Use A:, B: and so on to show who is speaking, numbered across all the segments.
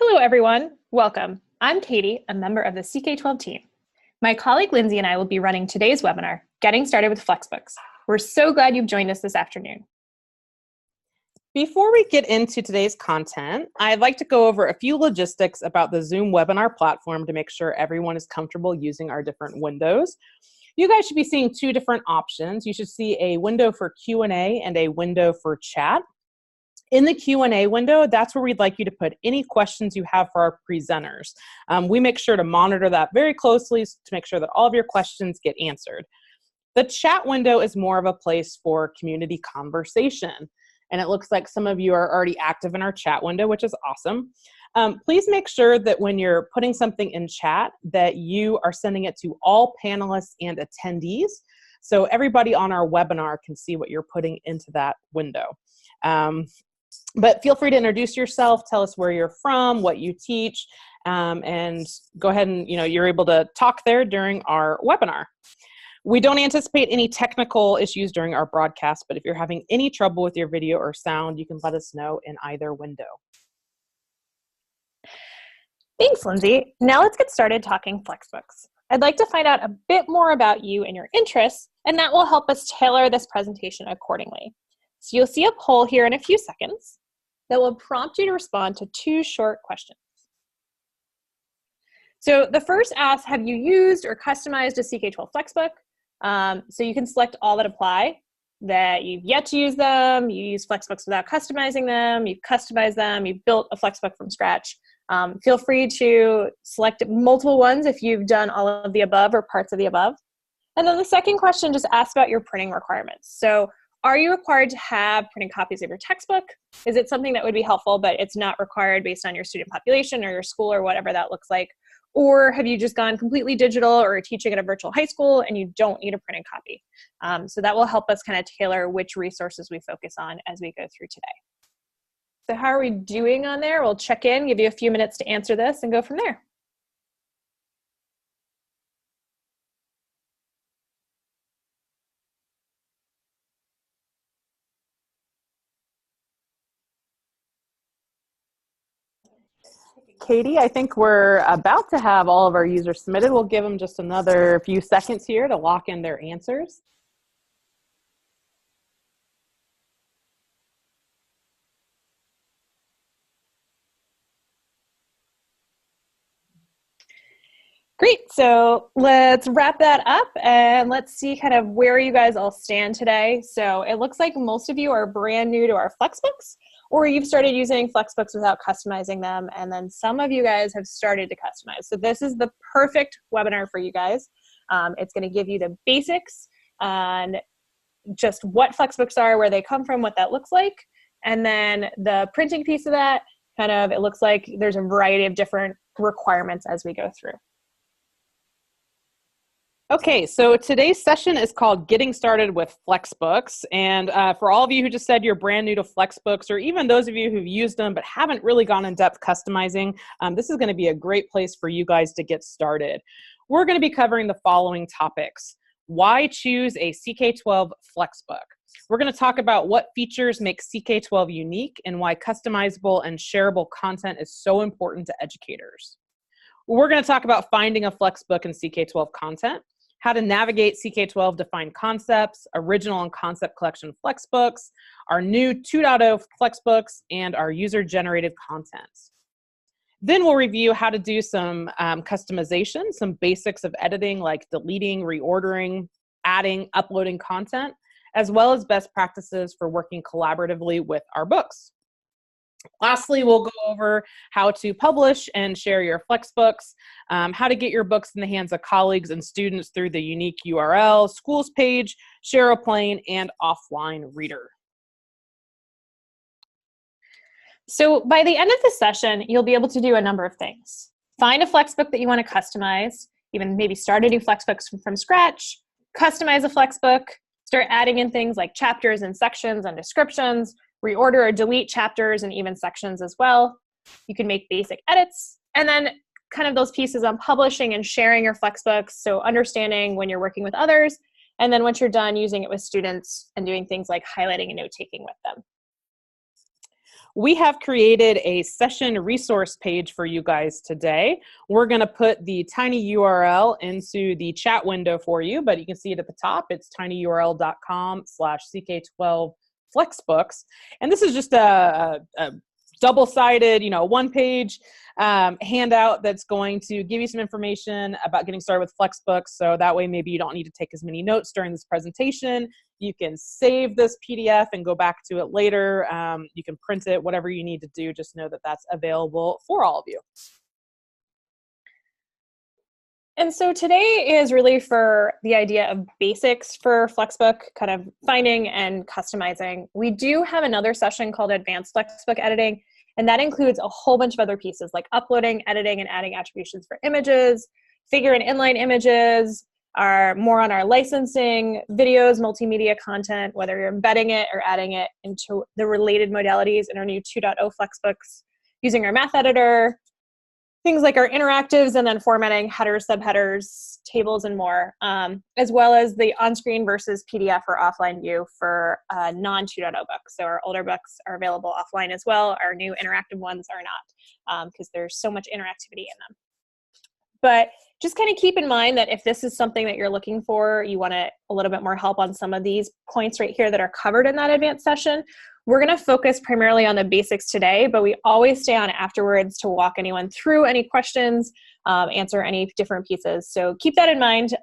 A: Hello, everyone. Welcome. I'm Katie, a member of the CK12 team. My colleague Lindsay and I will be running today's webinar, Getting Started with FlexBooks. We're so glad you've joined us this afternoon.
B: Before we get into today's content, I'd like to go over a few logistics about the Zoom webinar platform to make sure everyone is comfortable using our different windows. You guys should be seeing two different options. You should see a window for Q&A and a window for chat. In the Q&A window, that's where we'd like you to put any questions you have for our presenters. We make sure to monitor that very closely to make sure that all of your questions get answered. The chat window is more of a place for community conversation. And it looks like some of you are already active in our chat window, which is awesome. Please make sure that when you're putting something in chat that you are sending it to all panelists and attendees. So everybody on our webinar can see what you're putting into that window. But feel free to introduce yourself, tell us where you're from, what you teach, and go ahead and, you're able to talk there during our webinar. We don't anticipate any technical issues during our broadcast, but if you're having any trouble with your video or sound, you can let us know in either window.
A: Thanks, Lindsay. Now let's get started talking FlexBooks. I'd like to find out a bit more about you and your interests, and that will help us tailor this presentation accordingly. So you'll see a poll here in a few seconds that will prompt you to respond to two short questions. So the first asks, have you used or customized a CK12 FlexBook? So you can select all that apply, that you've yet to use them, you use FlexBooks without customizing them, you've customized them, you've built a FlexBook from scratch. Feel free to select multiple ones if you've done all of the above or parts of the above. And then the second question just asks about your printing requirements. So are you required to have printed copies of your textbook? Is it something that would be helpful, but it's not required based on your student population or your school or whatever that looks like? Or have you just gone completely digital or are teaching at a virtual high school and you don't need a printed copy? So that will help us kind of tailor which resources we focus on as we go through today. So how are we doing on there? We'll check in, give you a few minutes to answer this and go from there.
B: Katie, I think we're about to have all of our users submitted. We'll give them just another few seconds here to lock in their answers.
A: Great, so let's wrap that up and let's see kind of where you guys all stand today. So it looks like most of you are brand new to our FlexBooks, or you've started using FlexBooks without customizing them, and then some of you guys have started to customize. So this is the perfect webinar for you guys. It's gonna give you the basics on just what FlexBooks are, where they come from, what that looks like, and then the printing piece of that, kind of, it looks like there's a variety of different requirements as we go through.
B: Okay, so today's session is called Getting Started with FlexBooks. And for all of you who just said you're brand new to FlexBooks, or even those of you who've used them but haven't really gone in depth customizing, this is going to be a great place for you guys to get started. We're going to be covering the following topics. Why choose a CK12 FlexBook? We're going to talk about what features make CK12 unique and why customizable and shareable content is so important to educators. We're going to talk about finding a FlexBook in CK12 content, how to navigate CK12 defined concepts, original and concept collection FlexBooks, our new 2.0 FlexBooks, and our user-generated content. Then we'll review how to do some customization, some basics of editing like deleting, reordering, adding, uploading content, as well as best practices for working collaboratively with our books. Lastly, we'll go over how to publish and share your FlexBooks, how to get your books in the hands of colleagues and students through the unique URL, schools page, ShareAplane, and offline reader.
A: So by the end of the session, you'll be able to do a number of things. Find a FlexBook that you want to customize, even maybe start a new FlexBook from scratch, customize a FlexBook, start adding in things like chapters and sections and descriptions, reorder or delete chapters and even sections as well. You can make basic edits, and then kind of those pieces on publishing and sharing your FlexBooks, so understanding when you're working with others, and then once you're done using it with students and doing things like highlighting and note-taking with them.
B: we have created a session resource page for you guys today. We're going to put the tiny URL into the chat window for you, but you can see it at the top. It's tinyurl.com/CK12 FlexBooks. And this is just a double-sided, one-page handout that's going to give you some information about getting started with FlexBooks. So that way, maybe you don't need to take as many notes during this presentation. You can save this PDF and go back to it later. You can print it, whatever you need to do. Just know that that's available for all of you.
A: And so today is really for the idea of basics for FlexBook, kind of finding and customizing. We do have another session called Advanced FlexBook Editing, and that includes a whole bunch of other pieces like uploading, editing, and adding attributions for images, figure and inline images, are more on our licensing, videos, multimedia content, whether you're embedding it or adding it into the related modalities in our new 2.0 FlexBooks, using our math editor, things like our interactives, and then formatting headers, subheaders, tables, and more, as well as the on-screen versus PDF or offline view for non-2.0 books. So our older books are available offline as well. Our new interactive ones are not, because there's so much interactivity in them. But just kind of keep in mind that if this is something that you're looking for, you want a little bit more help on some of these points right here that are covered in that advanced session, we're going to focus primarily on the basics today, but we always stay on afterwards to walk anyone through any questions, answer any different pieces. So keep that in mind,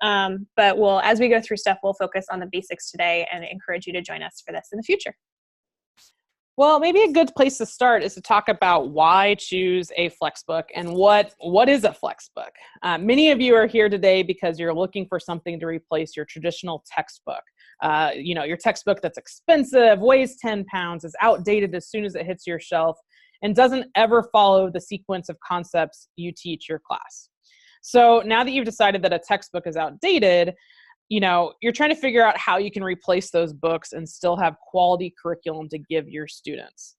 A: but as we go through stuff, we'll focus on the basics today and encourage you to join us for this in the future.
B: Well, maybe a good place to start is to talk about why choose a FlexBook and what is a FlexBook. Many of you are here today because you're looking for something to replace your traditional textbook. Your textbook that's expensive, weighs 10 pounds, is outdated as soon as it hits your shelf, and doesn't ever follow the sequence of concepts you teach your class. So now that you've decided that a textbook is outdated, you're trying to figure out how you can replace those books and still have quality curriculum to give your students.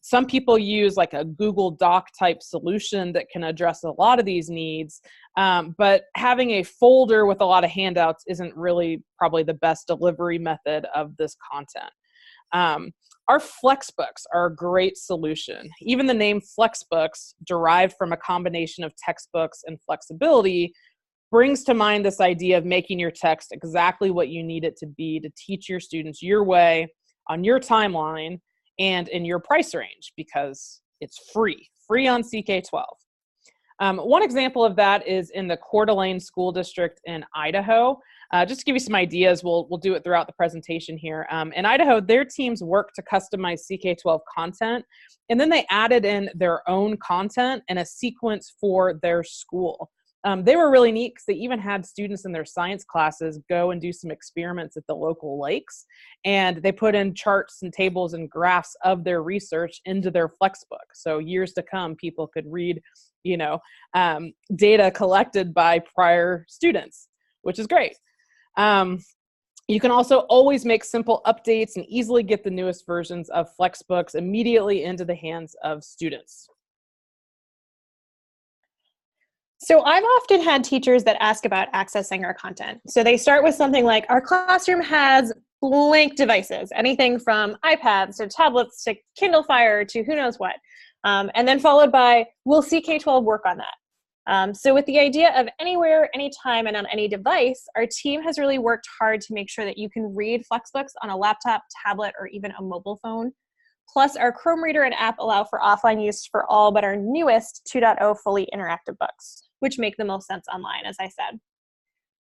B: Some people use like a Google Doc type solution that can address a lot of these needs, but having a folder with a lot of handouts isn't really probably the best delivery method of this content. Our FlexBooks are a great solution. Even the name FlexBooks, derived from a combination of textbooks and flexibility, brings to mind this idea of making your text exactly what you need it to be to teach your students your way, on your timeline, and in your price range, because it's free on CK12. One example of that is in the Coeur d'Alene School District in Idaho. Just to give you some ideas, we'll do it throughout the presentation here. In Idaho, their teams work to customize CK12 content, and then they added in their own content and a sequence for their school. They were really neat because they even had students in their science classes go and do some experiments at the local lakes, and they put in charts and tables and graphs of their research into their FlexBook. So years to come, people could read, data collected by prior students, which is great. You can also always make simple updates and easily get the newest versions of FlexBooks immediately into the hands of students.
A: So I've often had teachers that ask about accessing our content. So they start with something like, our classroom has blank devices, anything from iPads to tablets to Kindle Fire to who knows what. And then followed by, will CK12 work on that? So with the idea of anywhere, anytime, and on any device, our team has really worked hard to make sure that you can read FlexBooks on a laptop, tablet, or even a mobile phone. Plus, our Chrome Reader and app allow for offline use for all but our newest 2.0 fully interactive books, which make the most sense online, as I said.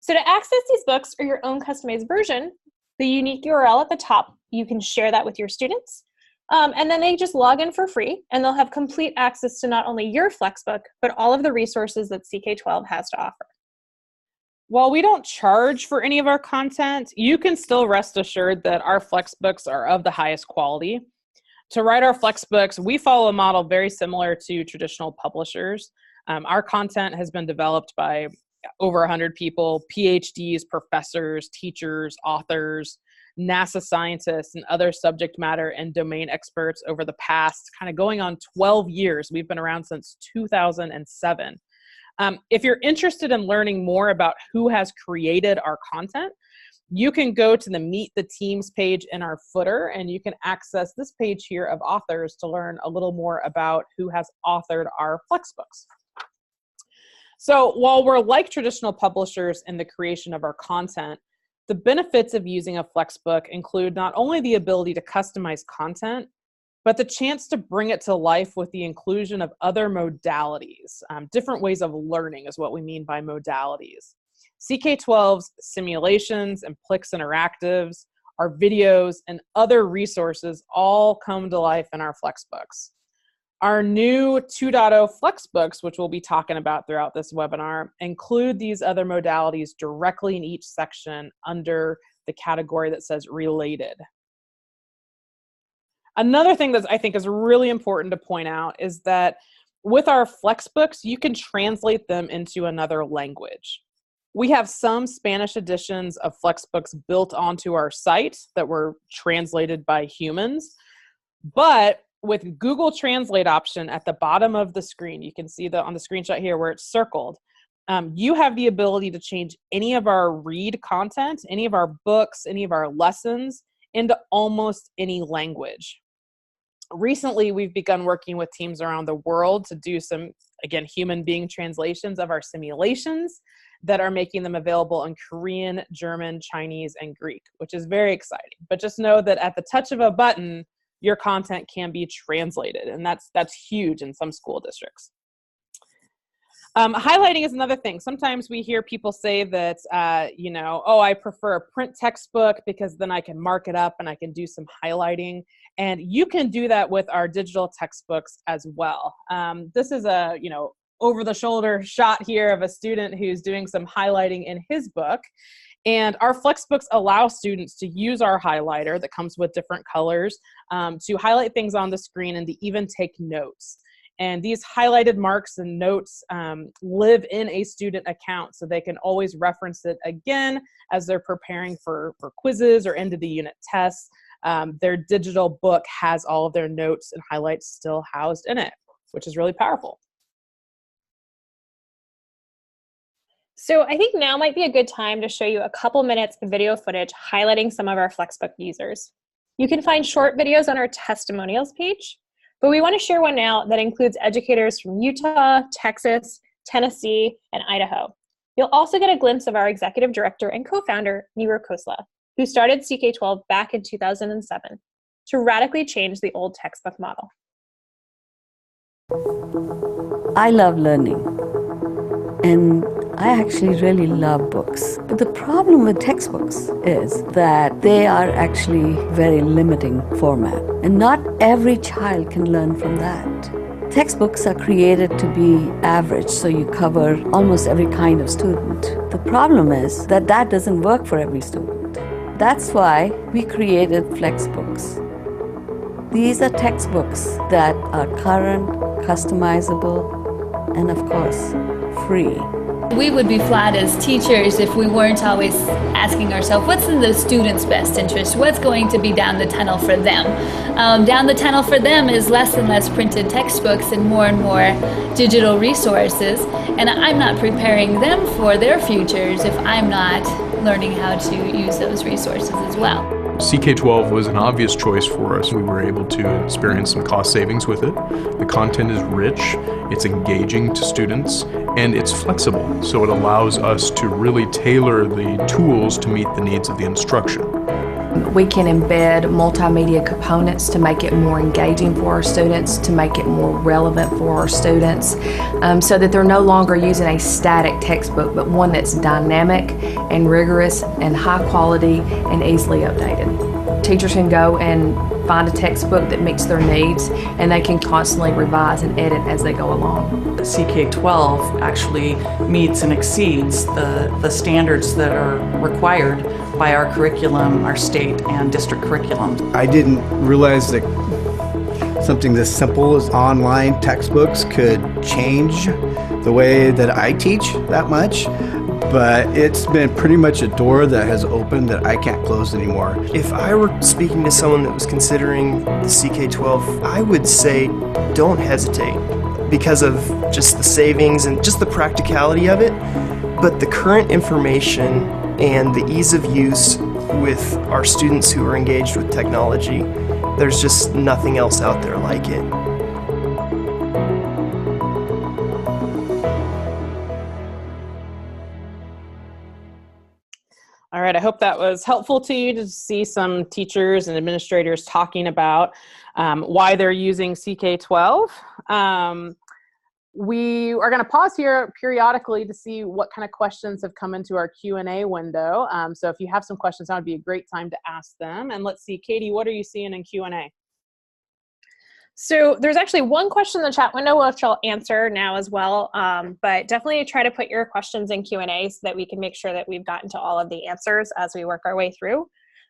A: So to access these books or your own customized version, the unique URL at the top, you can share that with your students. And then they just log in for free, and they'll have complete access to not only your FlexBook, but all of the resources that CK12 has to offer.
B: While we don't charge for any of our content, you can still rest assured that our FlexBooks are of the highest quality. To write our FlexBooks, we follow a model very similar to traditional publishers. Our content has been developed by over 100 people, PhDs, professors, teachers, authors, NASA scientists, and other subject matter and domain experts over the past kind of going on 12 years. We've been around since 2007. If you're interested in learning more about who has created our content, you can go to the Meet the Teams page in our footer, and you can access this page here of authors to learn a little more about who has authored our FlexBooks. So while we're like traditional publishers in the creation of our content, the benefits of using a FlexBook include not only the ability to customize content, but the chance to bring it to life with the inclusion of other modalities. Different ways of learning is what we mean by modalities. CK12's simulations and Plix interactives, our videos, and other resources all come to life in our FlexBooks. Our new 2.0 FlexBooks, which we'll be talking about throughout this webinar, include these other modalities directly in each section under the category that says Related. Another thing that I think is really important to point out is that with our FlexBooks, you can translate them into another language. We have some Spanish editions of FlexBooks built onto our site that were translated by humans, but with Google Translate option at the bottom of the screen, you can see on the screenshot here where it's circled, you have the ability to change any of our read content, any of our books, any of our lessons into almost any language. Recently, we've begun working with teams around the world to do some, again, human being translations of our simulations that are making them available in Korean, German, Chinese, and Greek, which is very exciting. But just know that at the touch of a button, your content can be translated, and that's huge in some school districts. Highlighting is another thing. Sometimes we hear people say that, oh, I prefer a print textbook because then I can mark it up and I can do some highlighting. And you can do that with our digital textbooks as well. This is a, over-the-shoulder shot here of a student who's doing some highlighting in his book. And our FlexBooks allow students to use our highlighter that comes with different colors to highlight things on the screen and to even take notes. And these highlighted marks and notes live in a student account, so they can always reference it again as they're preparing for quizzes or end of the unit tests. Their digital book has all of their notes and highlights still housed in it, which is really powerful.
A: So I think now might be a good time to show you a couple minutes of video footage highlighting some of our FlexBook users. You can find short videos on our testimonials page, but we want to share one now that includes educators from Utah, Texas, Tennessee, and Idaho. You'll also get a glimpse of our executive director and co-founder, Niro Khosla, who started CK12 back in 2007 to radically change the old textbook model.
C: I love learning, and I actually really love books. But the problem with textbooks is that they are actually very limiting format, and not every child can learn from that. Textbooks are created to be average, so you cover almost every kind of student. The problem is that that doesn't work for every student. That's why we created FlexBooks. These are textbooks that are current, customizable, and of course, free.
D: We would be flat as teachers if we weren't always asking ourselves, what's in the student's best interest? What's going to be down the tunnel for them? Down the tunnel for them is less and less printed textbooks and more digital resources. And I'm not preparing them for their futures if I'm not learning how to use those resources as well.
E: CK12 was an obvious choice for us. We were able to experience some cost savings with it. The content is rich, it's engaging to students, and it's flexible, so it allows us to really tailor the tools to meet the needs of the instruction.
F: We can embed multimedia components to make it more engaging for our students, to make it more relevant for our students, so that they're no longer using a static textbook, but one that's dynamic and rigorous and high quality and easily updated. Teachers can go and find a textbook that meets their needs, and they can constantly revise and edit as they go along.
G: CK12 actually meets and exceeds the standards that are required by our curriculum, our state and district curriculum.
H: I didn't realize that something this simple as online textbooks could change the way that I teach that much. But it's been pretty much a door that has opened that I can't close anymore.
I: If I were speaking to someone that was considering the CK12, I would say don't hesitate because of just the savings and just the practicality of it. But the current information and the ease of use with our students who are engaged with technology. There's just nothing else out there like it.
B: All right, I hope that was helpful to you to see some teachers and administrators talking about why they're using CK12. We are going to pause here periodically to see what kind of questions have come into our Q&A window. So if you have some questions, that would be a great time to ask them. And let's see, Katie, what are you seeing in Q&A?
A: So there's actually one question in the chat window, which I'll answer now as well. But definitely try to put your questions in Q&A so that we can make sure that we've gotten to all of the answers as we work our way through.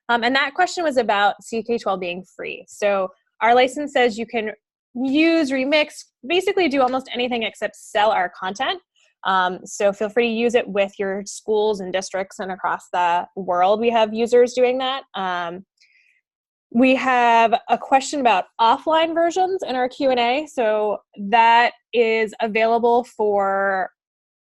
A: And that question was about CK12 being free. So our license says you can use, remix, basically do almost anything except sell our content. So feel free to use it with your schools and districts, and across the world we have users doing that. We have a question about offline versions in our Q&A. So that is available for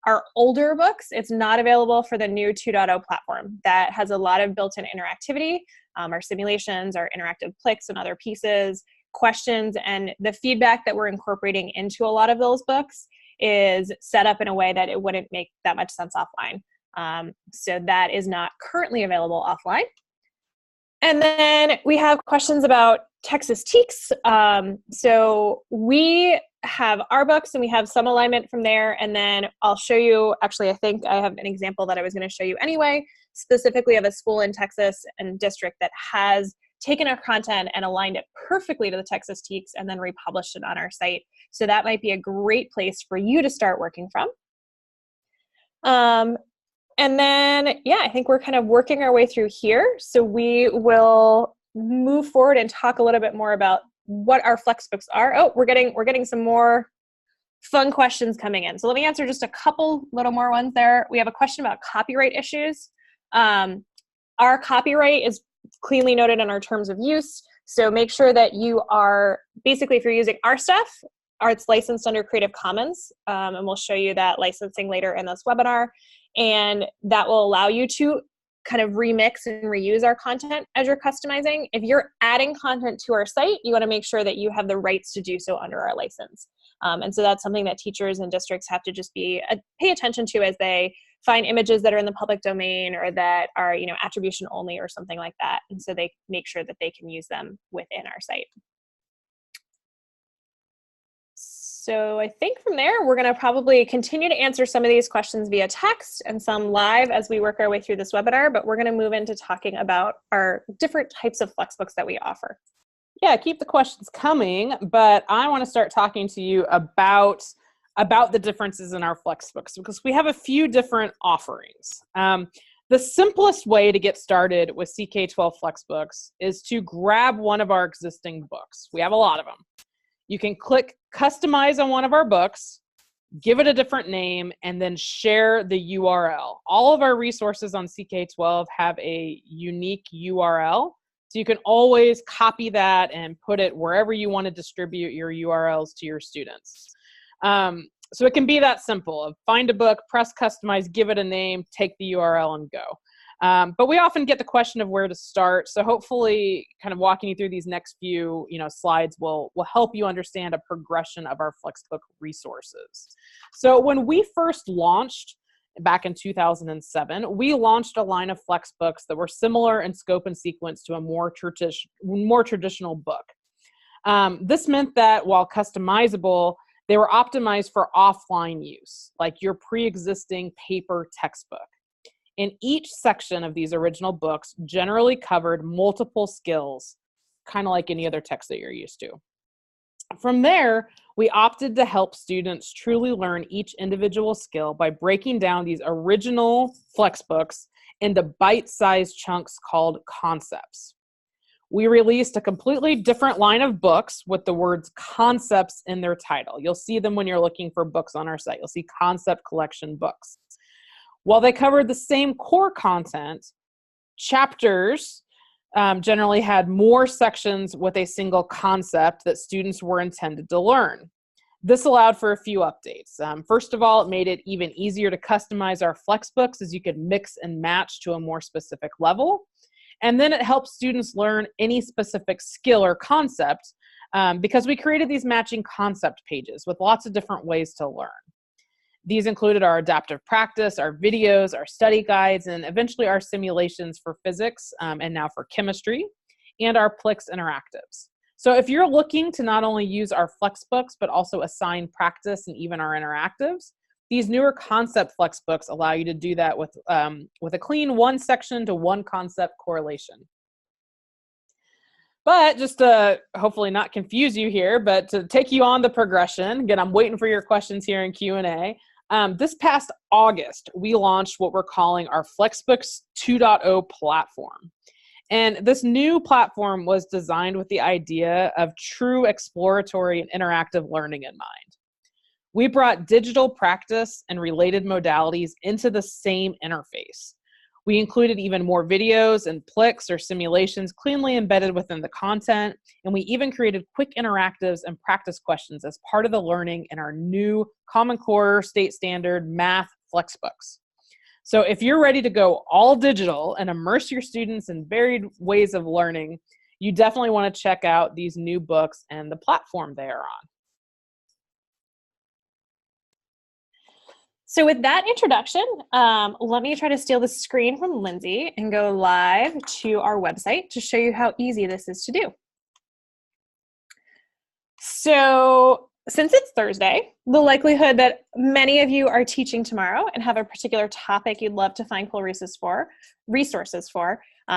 A: our older books. It's not available for the new 2.0 platform. That has a lot of built-in interactivity, our simulations, our interactive clicks and other pieces, questions, and the feedback that we're incorporating into a lot of those books is set up in a way that it wouldn't make that much sense offline. So that is not currently available offline. And then we have questions about Texas TEKS. So we have our books and we have some alignment from there. And then I'll show you, actually, I think I have an example that I was going to show you anyway, specifically of a school in Texas and district that has taken our content and aligned it perfectly to the Texas TEKS and then republished it on our site. So that might be a great place for you to start working from. And then, yeah, I think we're kind of working our way through here. So we will move forward and talk a little bit more about what our FlexBooks are. Oh, we're getting some more fun questions coming in. So let me answer just a couple little more ones there. We have a question about copyright issues. Our copyright is cleanly noted in our terms of use. So make sure that you are, basically if you're using our stuff, it's licensed under Creative Commons. And we'll show you that licensing later in this webinar. And that will allow you to kind of remix and reuse our content as you're customizing. If you're adding content to our site, you want to make sure that you have the rights to do so under our license. And so that's something that teachers and districts have to just pay attention to as they find images that are in the public domain or that are, attribution only or something like that. And so they make sure that they can use them within our site. So I think from there, we're going to probably continue to answer some of these questions via text and some live as we work our way through this webinar, but we're going to move into talking about our different types of FlexBooks that we offer.
B: Yeah, keep the questions coming, but I want to start talking to you about the differences in our FlexBooks because we have a few different offerings. The simplest way to get started with CK12 FlexBooks is to grab one of our existing books. We have a lot of them. You can click customize on one of our books, give it a different name, and then share the URL. All of our resources on CK12 have a unique URL, so you can always copy that and put it wherever you want to distribute your URLs to your students. So it can be that simple. Find a book, press customize, give it a name, take the URL, and go. But we often get the question of where to start. So hopefully kind of walking you through these next few slides will help you understand a progression of our FlexBook resources. So when we first launched back in 2007, we launched a line of FlexBooks that were similar in scope and sequence to a more traditional book. This meant that while customizable, they were optimized for offline use, like your pre-existing paper textbook. And each section of these original books generally covered multiple skills, kind of like any other text that you're used to. From there, we opted to help students truly learn each individual skill by breaking down these original FlexBooks into bite-sized chunks called concepts. We released a completely different line of books with the words concepts in their title. You'll see them when you're looking for books on our site. You'll see concept collection books. While they covered the same core content, chapters generally had more sections with a single concept that students were intended to learn. This allowed for a few updates. First of all, it made it even easier to customize our FlexBooks, as you could mix and match to a more specific level. And then it helps students learn any specific skill or concept because we created these matching concept pages with lots of different ways to learn. These included our adaptive practice, our videos, our study guides, and eventually our simulations for physics and now for chemistry, and our Plex interactives. So if you're looking to not only use our FlexBooks, but also assign practice and even our interactives, these newer concept FlexBooks allow you to do that with a clean one section to one concept correlation. But just to hopefully not confuse you here, but to take you on the progression, again, I'm waiting for your questions here in Q&A. This past August, we launched what we're calling our FlexBooks 2.0 platform. And this new platform was designed with the idea of true exploratory and interactive learning in mind. We brought digital practice and related modalities into the same interface. We included even more videos and Plex or simulations cleanly embedded within the content, and we even created quick interactives and practice questions as part of the learning in our new Common Core State Standard Math FlexBooks. So if you're ready to go all digital and immerse your students in varied ways of learning, you definitely want to check out these new books and the platform they are on.
A: So with that introduction, let me try to steal the screen from Lindsay and go live to our website to show you how easy this is to do. So since it's Thursday, the likelihood that many of you are teaching tomorrow and have a particular topic you'd love to find cool resources for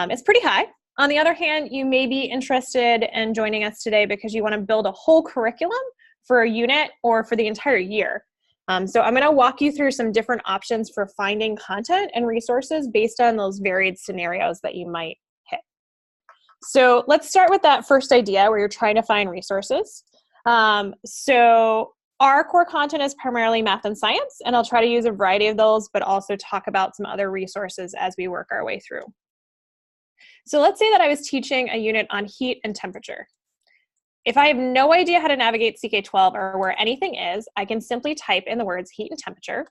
A: is pretty high. On the other hand, you may be interested in joining us today because you want to build a whole curriculum for a unit or for the entire year. So I'm going to walk you through some different options for finding content and resources based on those varied scenarios that you might hit. So let's start with that first idea where you're trying to find resources. So our core content is primarily math and science, and I'll try to use a variety of those, but also talk about some other resources as we work our way through. So let's say that I was teaching a unit on heat and temperature. If I have no idea how to navigate CK12 or where anything is, I can simply type in the words heat and temperature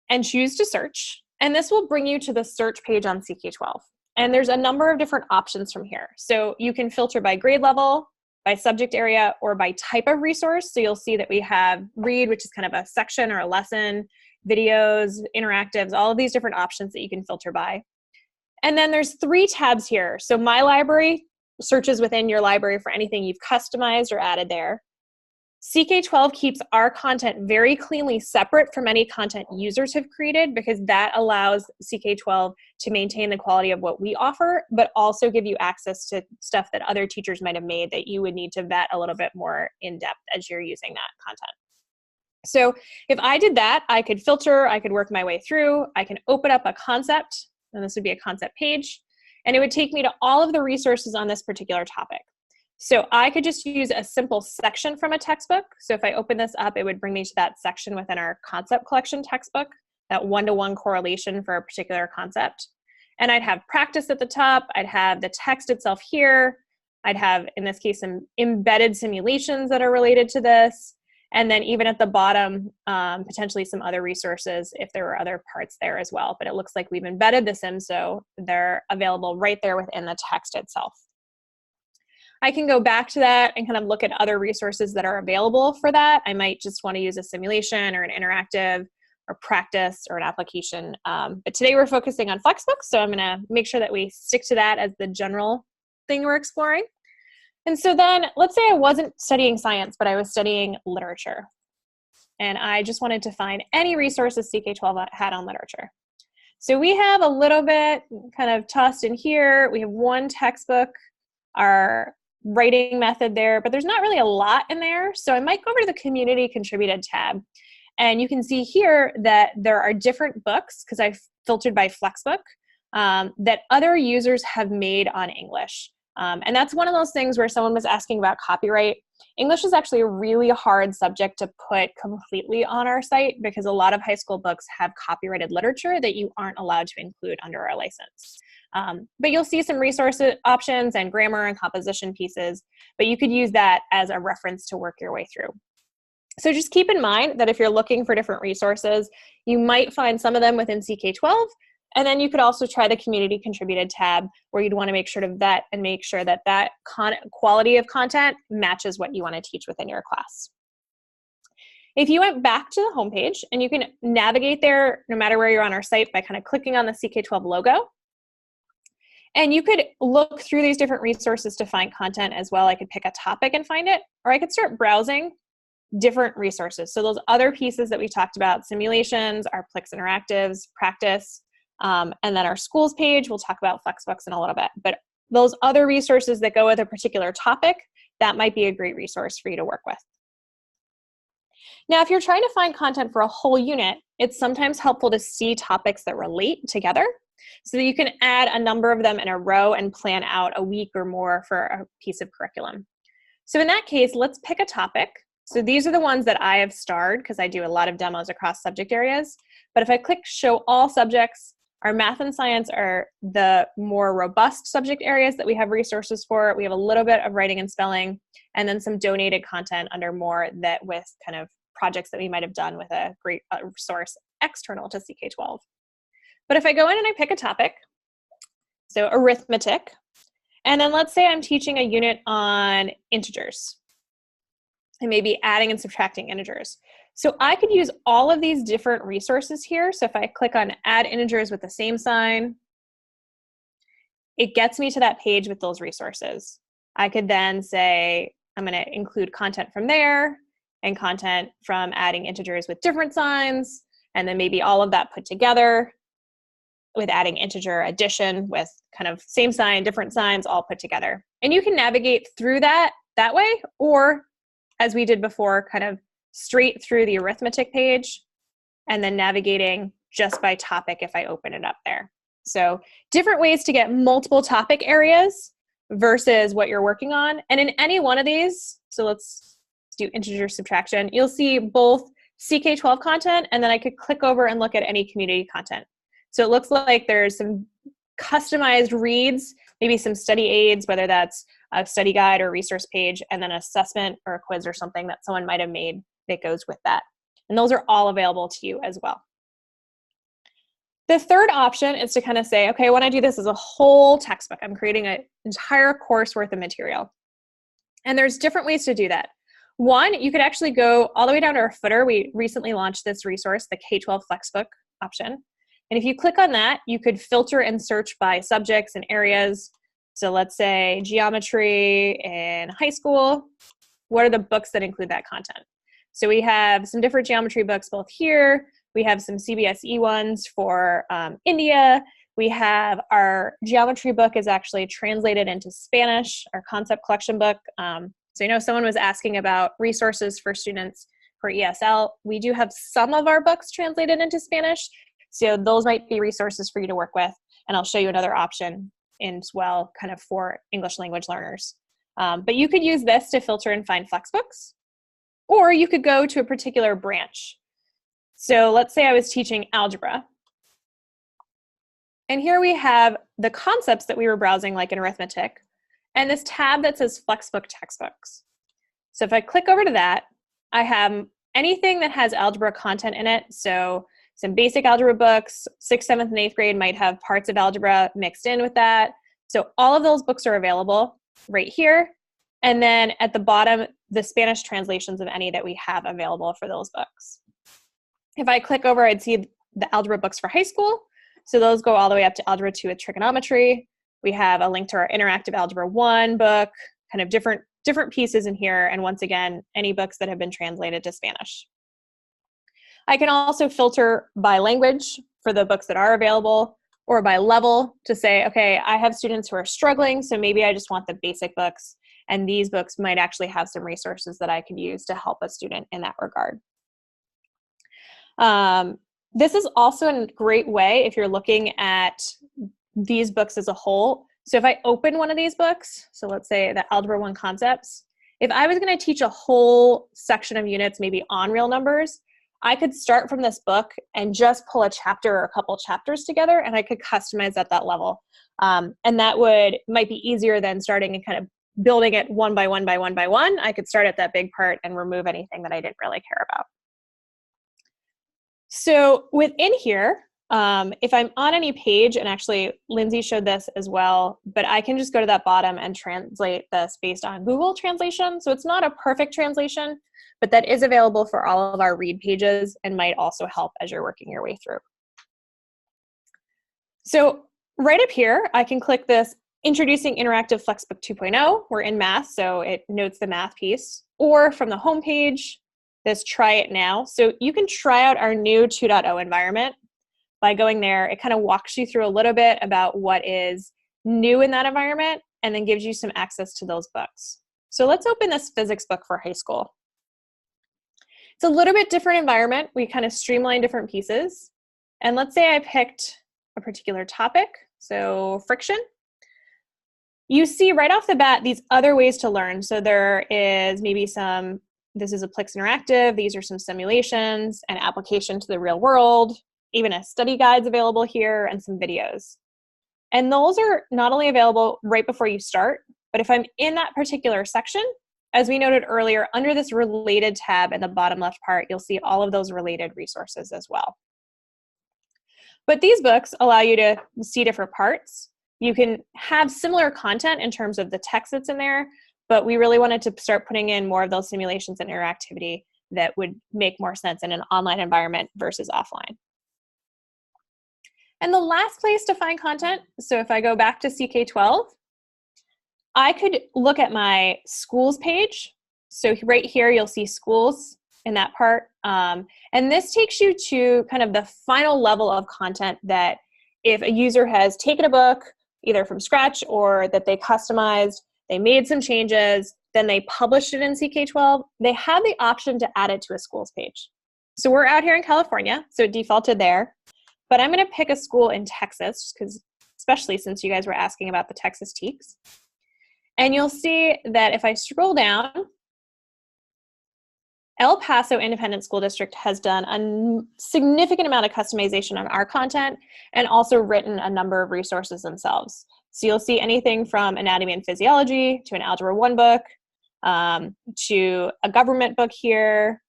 A: and choose to search. And this will bring you to the search page on CK12. And there's a number of different options from here. So you can filter by grade level, by subject area, or by type of resource. So you'll see that we have read, which is kind of a section or a lesson, videos, interactives, all of these different options that you can filter by. And then there's 3 tabs here. So My Library searches within your library for anything you've customized or added there. CK12 keeps our content very cleanly separate from any content users have created because that allows CK12 to maintain the quality of what we offer, but also give you access to stuff that other teachers might have made that you would need to vet a little bit more in depth as you're using that content. So if I did that, I could filter, I could work my way through, I can open up a concept, and this would be a concept page, and it would take me to all of the resources on this particular topic. So I could just use a simple section from a textbook. So if I open this up, it would bring me to that section within our concept collection textbook, that one-to-one correlation for a particular concept. And I'd have practice at the top, I'd have the text itself here, I'd have, in this case, some embedded simulations that are related to this, and then even at the bottom, potentially some other resources if there were other parts there as well. But it looks like we've embedded the sims, so they're available right there within the text itself. I can go back to that and kind of look at other resources that are available for that. I might just want to use a simulation or an interactive or practice or an application. But today we're focusing on FlexBooks, so I'm going to make sure that we stick to that as the general thing we're exploring. And so then let's say I wasn't studying science, but I was studying literature. And I just wanted to find any resources CK12 had on literature. So we have a little bit kind of tossed in here. We have one textbook, our writing method there, but there's not really a lot in there. So I might go over to the community contributed tab. And you can see here that there are different books, because I've filtered by FlexBook, that other users have made on English. And that's one of those things where someone was asking about copyright. English is actually a really hard subject to put completely on our site because a lot of high school books have copyrighted literature that you aren't allowed to include under our license. But you'll see some resource options and grammar and composition pieces, but you could use that as a reference to work your way through. So just keep in mind that if you're looking for different resources, you might find some of them within CK12, and then you could also try the community contributed tab where you'd want to make sure to vet and make sure that that quality of content matches what you want to teach within your class. If you went back to the homepage, and you can navigate there no matter where you're on our site by kind of clicking on the CK12 logo, and you could look through these different resources to find content as well. I could pick a topic and find it, or I could start browsing different resources. So those other pieces that we talked about, simulations, our Plix interactives, practice, and then our schools page, we'll talk about FlexBooks in a little bit. But those other resources that go with a particular topic, that might be a great resource for you to work with. Now, if you're trying to find content for a whole unit, it's sometimes helpful to see topics that relate together so that you can add a number of them in a row and plan out a week or more for a piece of curriculum. So in that case, let's pick a topic. So these are the ones that I have starred because I do a lot of demos across subject areas. But if I click show all subjects, our math and science are the more robust subject areas that we have resources for. We have a little bit of writing and spelling, and then some donated content under more that with kind of projects that we might have done with a great source external to CK12. But if I go in and I pick a topic, so arithmetic, and then let's say I'm teaching a unit on integers, and maybe adding and subtracting integers. So I could use all of these different resources here. So if I click on add integers with the same sign, it gets me to that page with those resources. I could then say, I'm going to include content from there and content from adding integers with different signs, and then maybe all of that put together with adding integer addition with kind of same sign, different signs, all put together. And you can navigate through that way, or as we did before, kind of straight through the arithmetic page and then navigating just by topic if I open it up there. So different ways to get multiple topic areas versus what you're working on. And in any one of these, so let's do integer subtraction, you'll see both CK12 content, and then I could click over and look at any community content. So it looks like there's some customized reads, maybe some study aids, whether that's a study guide or resource page, and then an assessment or a quiz or something that someone might have made that goes with that. And those are all available to you as well. The third option is to kind of say, okay, I want to do this as a whole textbook. I'm creating an entire course worth of material. And there's different ways to do that. One, you could actually go all the way down to our footer. We recently launched this resource, the K12 FlexBook option. And if you click on that, you could filter and search by subjects and areas. So let's say geometry in high school. What are the books that include that content? So we have some different geometry books both here. We have some CBSE ones for India. We have our geometry book is actually translated into Spanish, our concept collection book. So I know someone was asking about resources for students for ESL. We do have some of our books translated into Spanish. So those might be resources for you to work with. And I'll show you another option as well, kind of for English language learners. But you could use this to filter and find FlexBooks, or you could go to a particular branch. So let's say I was teaching algebra. And here we have the concepts that we were browsing, like in arithmetic, and this tab that says FlexBook Textbooks. So if I click over to that, I have anything that has algebra content in it. So some basic algebra books, 6th, 7th, and 8th grade might have parts of algebra mixed in with that. So all of those books are available right here. And then at the bottom, the Spanish translations of any that we have available for those books. If I click over, I'd see the algebra books for high school. So those go all the way up to Algebra 2 with trigonometry. We have a link to our interactive Algebra 1 book, kind of different pieces in here. And once again, any books that have been translated to Spanish. I can also filter by language for the books that are available, or by level to say, okay, I have students who are struggling, so maybe I just want the basic books, and these books might actually have some resources that I could use to help a student in that regard. This is also a great way if you're looking at these books as a whole. So if I open one of these books, so let's say the Algebra 1 Concepts, if I was going to teach a whole section of units, maybe on real numbers, I could start from this book and just pull a chapter or a couple chapters together, and I could customize at that level. And that might be easier than starting and kind of building it one by one by one by one, I could start at that big part and remove anything that I didn't really care about. So within here, if I'm on any page, and actually Lindsay showed this as well, but I can just go to that bottom and translate this based on Google Translation. So it's not a perfect translation, but that is available for all of our read pages and might also help as you're working your way through. So right up here, I can click this Introducing Interactive FlexBook 2.0. We're in math, so it notes the math piece. Or from the home page, this Try It Now. So you can try out our new 2.0 environment by going there. It kind of walks you through a little bit about what is new in that environment and then gives you some access to those books. So let's open this physics book for high school. It's a little bit different environment. We kind of streamline different pieces. And let's say I picked a particular topic, so friction. You see right off the bat these other ways to learn. So there is maybe some, this is a Plex Interactive, these are some simulations, an application to the real world, even a study guide's available here, and some videos. And those are not only available right before you start, but if I'm in that particular section, as we noted earlier, under this related tab in the bottom left part, you'll see all of those related resources as well. But these books allow you to see different parts. You can have similar content in terms of the text that's in there, but we really wanted to start putting in more of those simulations and interactivity that would make more sense in an online environment versus offline. And the last place to find content, so if I go back to CK12, I could look at my schools page. So right here, you'll see schools in that part. And this takes you to kind of the final level of content that if a user has taken a book, either from scratch or that they customized, they made some changes, then they published it in CK12, they have the option to add it to a schools page. So we're out here in California, so it defaulted there. But I'm going to pick a school in Texas, because especially since you guys were asking about the Texas TEKS. And you'll see that if I scroll down, El Paso Independent School District has done a significant amount of customization on our content and also written a number of resources themselves. So you'll see anything from anatomy and physiology to an Algebra 1 book to a government book here,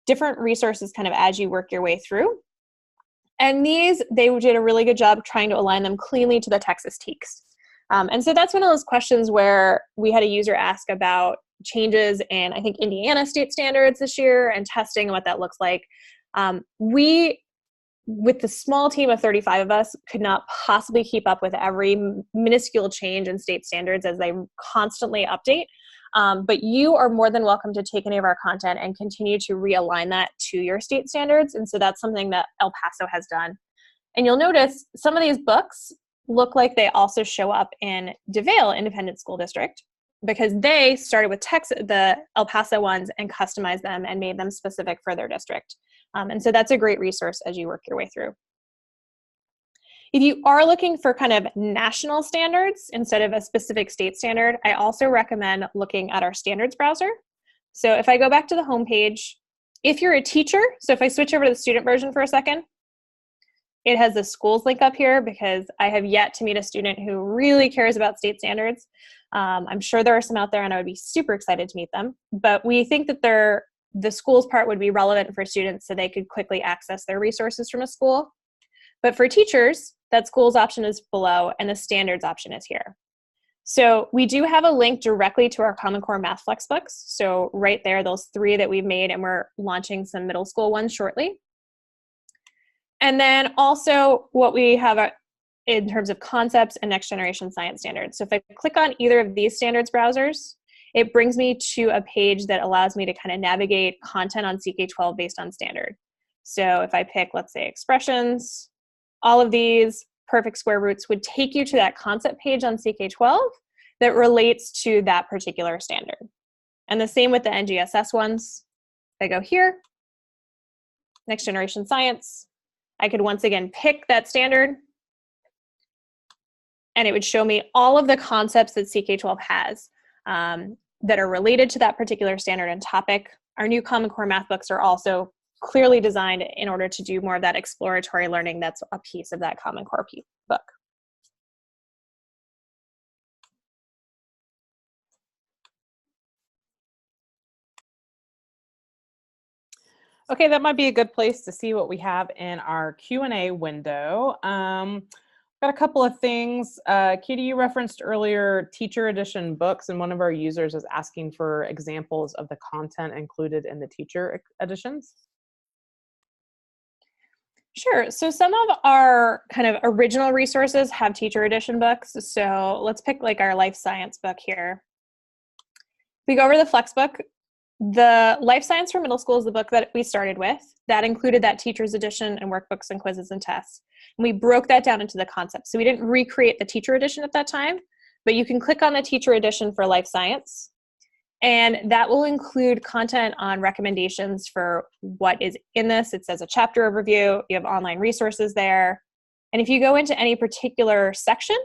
A: different resources kind of as you work your way through. And these, they did a really good job trying to align them cleanly to the Texas TEKS. And so that's one of those questions where we had a user ask about changes in, I think, Indiana state standards this year and testing and what that looks like. We, with the small team of 35 of us, could not possibly keep up with every minuscule change in state standards as they constantly update. But you are more than welcome to take any of our content and continue to realign that to your state standards. And so that's something that El Paso has done. And you'll notice some of these books look like they also show up in DeVale Independent School District, because they started with the El Paso ones and customized them and made them specific for their district. And so that's a great resource as you work your way through. If you are looking for kind of national standards instead of a specific state standard, I also recommend looking at our standards browser. So if I go back to the home page, if you're a teacher, so if I switch over to the student version for a second, it has the schools link up here because I have yet to meet a student who really cares about state standards. I'm sure there are some out there and I would be super excited to meet them, but we think that the schools part would be relevant for students so they could quickly access their resources from a school. But for teachers, that schools option is below and the standards option is here. So we do have a link directly to our Common Core Math FlexBooks. So right there, those 3 that we've made, and we're launching some middle school ones shortly. And then also what we have in terms of concepts and next generation science standards. So if I click on either of these standards browsers, it brings me to a page that allows me to kind of navigate content on CK12 based on standard. So if I pick, let's say, expressions, all of these perfect square roots would take you to that concept page on CK12 that relates to that particular standard. And the same with the NGSS ones. If I go here, next generation science, I could once again pick that standard and it would show me all of the concepts that CK12 has that are related to that particular standard and topic. Our new Common Core Math books are also clearly designed in order to do more of that exploratory learning that's a piece of that Common Core book.
B: Okay, that might be a good place to see what we have in our Q&A window. Got a couple of things. Katie, you referenced earlier teacher edition books, and one of our users is asking for examples of the content included in the teacher editions.
A: Sure. So some of our kind of original resources have teacher edition books. So let's pick like our life science book here. If we go over the FlexBook, the Life Science for Middle School is the book that we started with. That included that teacher's edition and workbooks and quizzes and tests. And we broke that down into the concepts. So we didn't recreate the teacher edition at that time, but you can click on the teacher edition for Life Science. And that will include content on recommendations for what is in this. It says a chapter overview. You have online resources there. And if you go into any particular section,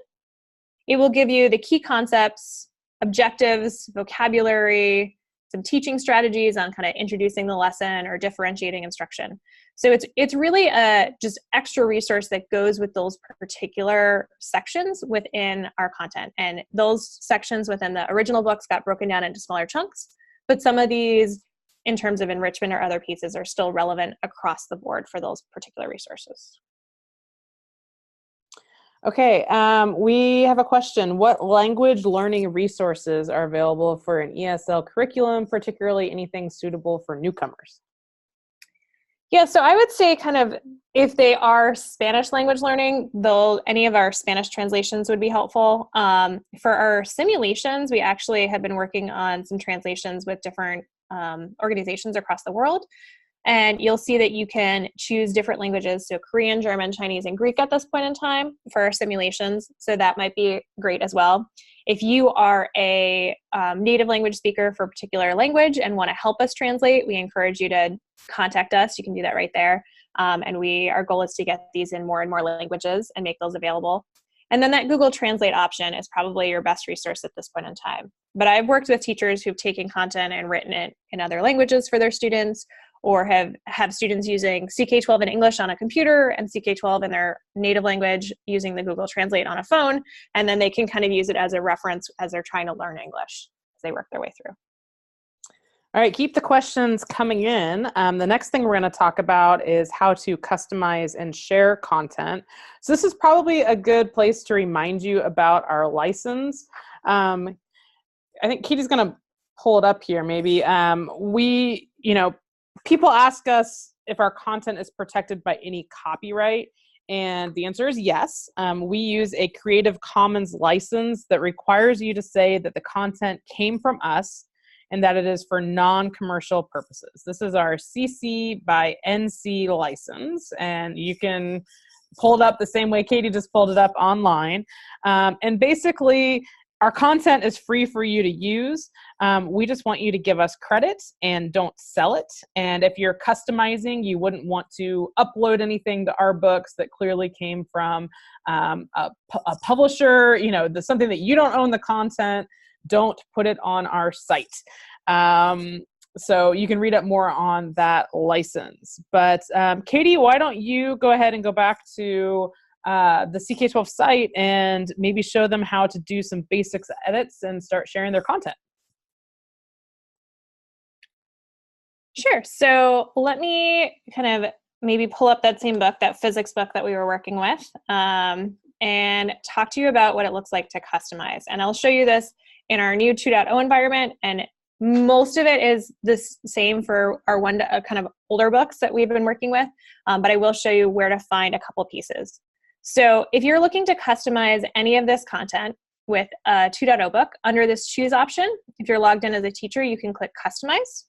A: it will give you the key concepts, objectives, vocabulary, some teaching strategies on kind of introducing the lesson or differentiating instruction. So it's really a just extra resource that goes with those particular sections within our content. And those sections within the original books got broken down into smaller chunks, but some of these in terms of enrichment or other pieces are still relevant across the board for those particular resources.
B: Okay, we have a question. What language learning resources are available for an ESL curriculum, particularly anything suitable for newcomers?
A: Yeah, so I would say kind of if they are Spanish language learning, any of our Spanish translations would be helpful. For our simulations, we actually have been working on some translations with different organizations across the world. And you'll see that you can choose different languages, so Korean, German, Chinese, and Greek at this point in time for our simulations. So that might be great as well. If you are a native language speaker for a particular language and want to help us translate, we encourage you to contact us. You can do that right there. And our goal is to get these in more and more languages and make those available. And then that Google Translate option is probably your best resource at this point in time. But I've worked with teachers who've taken content and written it in other languages for their students, or have students using CK12 in English on a computer and CK12 in their native language using the Google Translate on a phone, and then they can kind of use it as a reference as they're trying to learn English as they work their way through.
B: All right, keep the questions coming in. The next thing we're going to talk about is how to customize and share content. So this is probably a good place to remind you about our license. I think Katie's going to pull it up here maybe. People ask us if our content is protected by any copyright, and the answer is yes. We use a Creative Commons license that requires you to say that the content came from us and that it is for non-commercial purposes. This is our CC by NC license, and you can pull it up the same way Katie just pulled it up online. And basically, our content is free for you to use. We just want you to give us credit and don't sell it. And if you're customizing, you wouldn't want to upload anything to our books that clearly came from a publisher, something that you don't own the content, don't put it on our site. So you can read up more on that license. But Katie, why don't you go ahead and go back to the CK12 site and maybe show them how to do some basics edits and start sharing their content.
A: Sure. So let me kind of maybe pull up that same book, that physics book that we were working with, and talk to you about what it looks like to customize. And I'll show you this in our new 2.0 environment, and most of it is the same for our kind of older books that we've been working with, but I will show you where to find a couple pieces. So if you're looking to customize any of this content with a 2.0 book, under this choose option, if you're logged in as a teacher, you can click customize.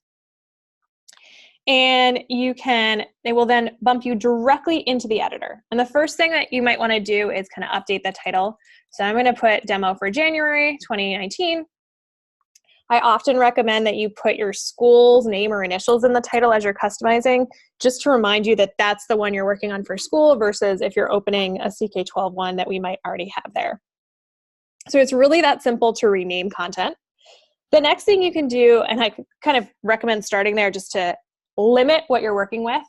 A: And they will then bump you directly into the editor. And the first thing that you might want to do is kind of update the title. So I'm going to put demo for January 2019. I often recommend that you put your school's name or initials in the title as you're customizing, just to remind you that that's the one you're working on for school versus if you're opening a CK12 one that we might already have there. So it's really that simple to rename content. The next thing you can do, and I kind of recommend starting there just to limit what you're working with.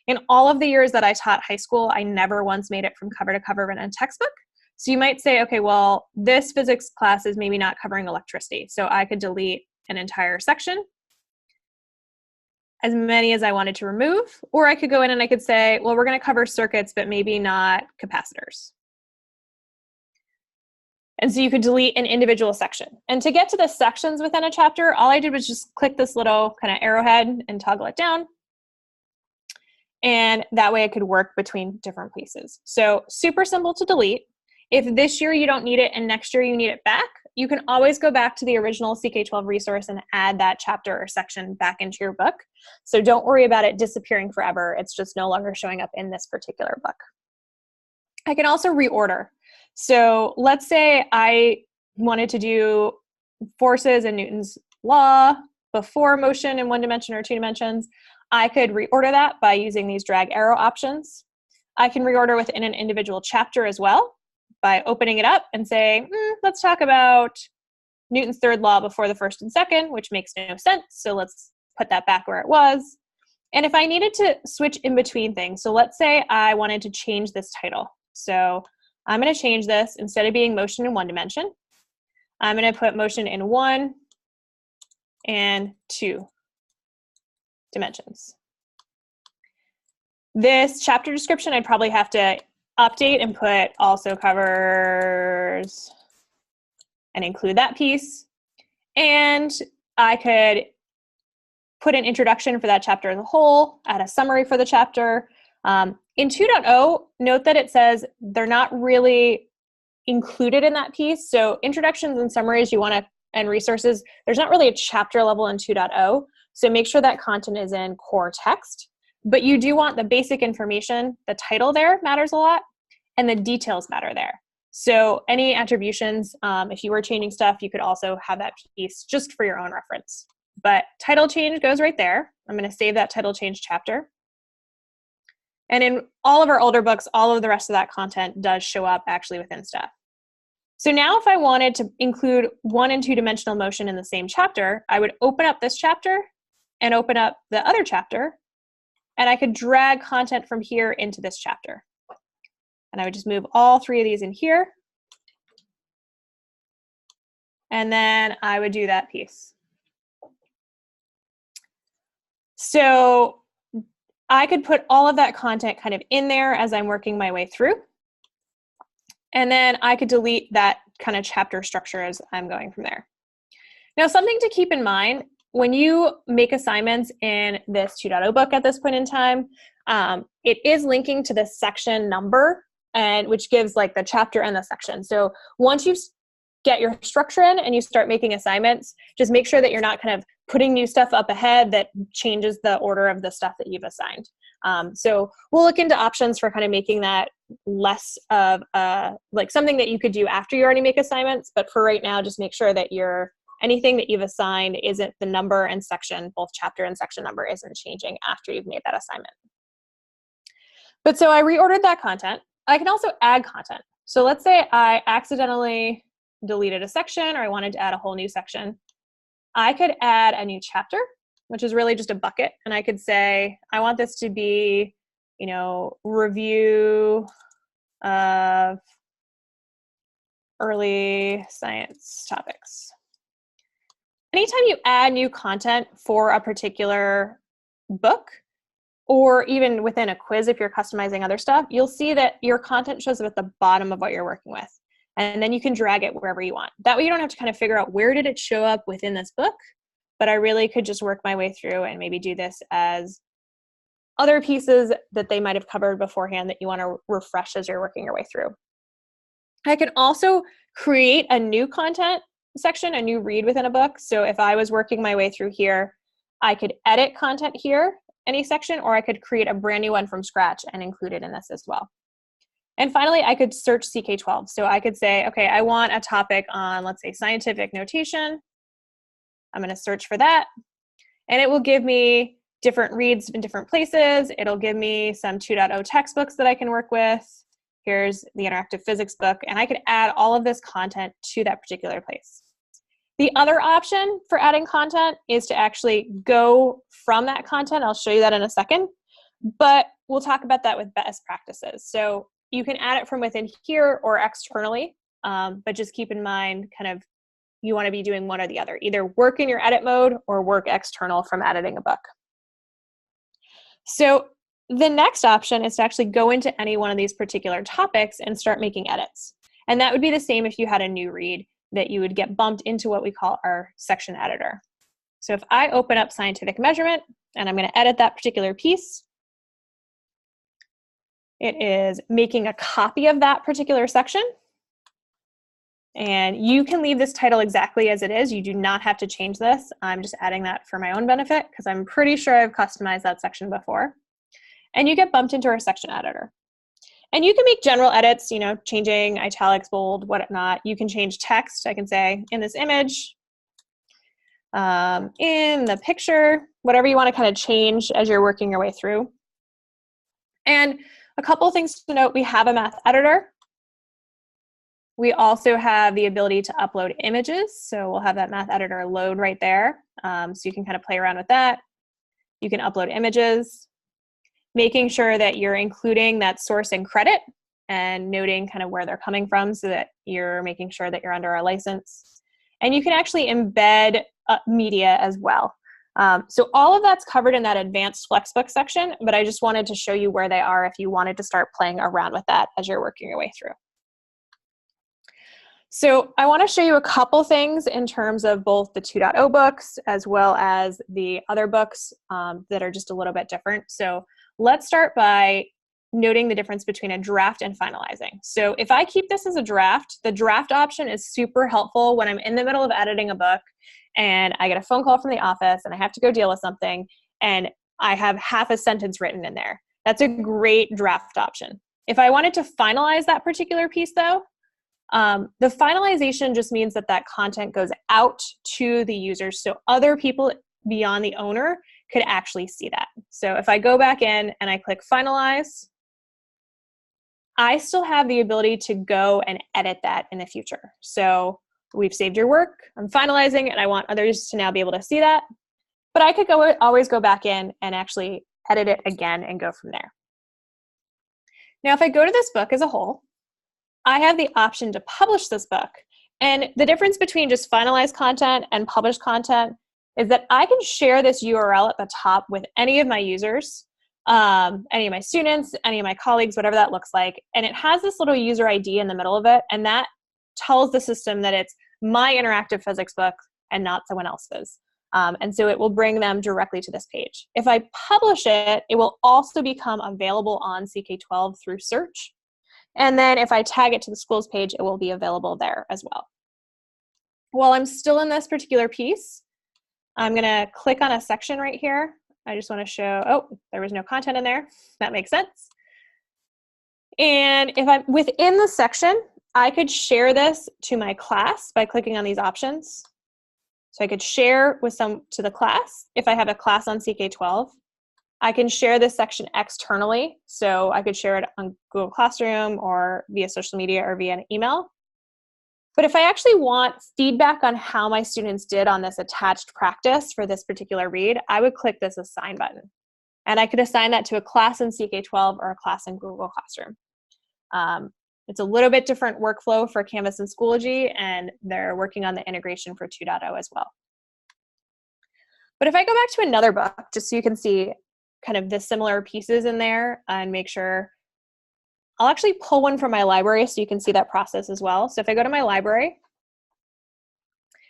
A: In all of the years that I taught high school, I never once made it from cover to cover in a textbook. So you might say, okay, well, this physics class is maybe not covering electricity. So I could delete an entire section. as many as I wanted to remove, or I could go in and I could say, well, we're going to cover circuits, but maybe not capacitors. And so you could delete an individual section. And to get to the sections within a chapter, all I did was just click this little kind of arrowhead and toggle it down. And that way I could work between different places. So super simple to delete. If this year you don't need it and next year you need it back, you can always go back to the original CK12 resource and add that chapter or section back into your book. So don't worry about it disappearing forever. It's just no longer showing up in this particular book. I can also reorder. So let's say I wanted to do forces and Newton's law before motion in 1 dimension or 2 dimensions. I could reorder that by using these drag arrow options. I can reorder within an individual chapter as well by opening it up and saying, let's talk about Newton's third law before the first and second, which makes no sense. So let's put that back where it was. And if I needed to switch in between things, so let's say I wanted to change this title. So I'm going to change this. Instead of being motion in 1 dimension, I'm going to put motion in 1 and 2 dimensions. This chapter description, I'd probably have to update and put also covers and include that piece. And I could put an introduction for that chapter as a whole, add a summary for the chapter. In 2.0, note that it says they're not really included in that piece. So introductions and summaries and resources, there's not really a chapter level in 2.0. So make sure that content is in core text. But you do want the basic information. The title there matters a lot, and the details matter there. So any attributions, if you were changing stuff, you could also have that piece just for your own reference. But title change goes right there. I'm going to save that title change chapter. And in all of our older books, all of the rest of that content does show up actually within stuff. So now if I wanted to include 1 and 2 dimensional motion in the same chapter, I would open up this chapter and open up the other chapter, and I could drag content from here into this chapter. And I would just move all 3 of these in here. And then I would do that piece. So I could put all of that content kind of in there as I'm working my way through. And then I could delete that kind of chapter structure as I'm going from there. Now, something to keep in mind, when you make assignments in this 2.0 book at this point in time, it is linking to the section number, and which gives like the chapter and the section. So once you get your structure in and you start making assignments, just make sure that you're not kind of putting new stuff up ahead that changes the order of the stuff that you've assigned. So we'll look into options for kind of making that less of like something that you could do after you already make assignments. But for right now, just make sure that anything that you've assigned isn't the number and section, both chapter and section number isn't changing after you've made that assignment. But so I reordered that content. I can also add content. So let's say I accidentally deleted a section or I wanted to add a whole new section. I could add a new chapter, which is really just a bucket. And I could say, I want this to be, review of early science topics. Anytime you add new content for a particular book, or even within a quiz, if you're customizing other stuff, you'll see that your content shows up at the bottom of what you're working with. And then you can drag it wherever you want. That way you don't have to kind of figure out where did it show up within this book, but I really could just work my way through and maybe do this as other pieces that they might have covered beforehand that you want to refresh as you're working your way through. I can also create a new content section, a new read within a book. So if I was working my way through here, I could edit content here, any section, or I could create a brand new one from scratch and include it in this as well. And finally, I could search CK12. So I could say, okay, I want a topic on, let's say, scientific notation. I'm going to search for that. And it will give me different reads in different places. It'll give me some 2.0 textbooks that I can work with. Here's the interactive physics book. And I could add all of this content to that particular place. The other option for adding content is to actually go from that content. I'll show you that in a second. But we'll talk about that with best practices. So you can add it from within here or externally, but just keep in mind kind of you want to be doing one or the other. Either work in your edit mode or work external from editing a book. So the next option is to actually go into any one of these particular topics and start making edits. And that would be the same if you had a new read, that you would get bumped into what we call our section editor. So if I open up scientific measurement and I'm going to edit that particular piece, it is making a copy of that particular section. And you can leave this title exactly as it is. You do not have to change this. I'm just adding that for my own benefit because I'm pretty sure I've customized that section before. And you get bumped into our section editor. And you can make general edits, you know, changing italics, bold, whatnot. You can change text. I can say in this image, in the picture, whatever you want to kind of change as you're working your way through. And a couple of things to note, we have a math editor. We also have the ability to upload images. So we'll have that math editor load right there. So you can kind of play around with that. You can upload images, making sure that you're including that source and credit and noting kind of where they're coming from so that you're making sure that you're under our license. And you can actually embed media as well. So all of that's covered in that advanced FlexBook section, but I just wanted to show you where they are if you wanted to start playing around with that as you're working your way through. So I want to show you a couple things in terms of both the 2.0 books as well as the other books that are just a little bit different. So let's start by noting the difference between a draft and finalizing. So if I keep this as a draft, the draft option is super helpful when I'm in the middle of editing a book and I get a phone call from the office and I have to go deal with something and I have half a sentence written in there. That's a great draft option. If I wanted to finalize that particular piece though, the finalization just means that that content goes out to the users so other people beyond the owner could actually see that. So if I go back in and I click finalize, I still have the ability to go and edit that in the future. So we've saved your work, I'm finalizing, and I want others to now be able to see that. But I could always go back in and actually edit it again and go from there. Now, if I go to this book as a whole, I have the option to publish this book. And the difference between just finalized content and published content is that I can share this URL at the top with any of my users, any of my students, any of my colleagues, whatever that looks like. And it has this little user ID in the middle of it. And that tells the system that it's my interactive physics book and not someone else's. And so it will bring them directly to this page. If I publish it, it will also become available on CK12 through search. And then if I tag it to the schools page, it will be available there as well. While I'm still in this particular piece, I'm going to click on a section right here. I just want to show, oh, there was no content in there. That makes sense. And if I'm within the section, I could share this to my class by clicking on these options. So I could share with to the class if I have a class on CK12. I can share this section externally. So I could share it on Google Classroom or via social media or via an email. But if I actually want feedback on how my students did on this attached practice for this particular read, I would click this assign button. And I could assign that to a class in CK12 or a class in Google Classroom. It's a little bit different workflow for Canvas and Schoology, and they're working on the integration for 2.0 as well. But if I go back to another book, just so you can see kind of the similar pieces in there and make sure, I'll actually pull one from my library so you can see that process as well. So if I go to my library,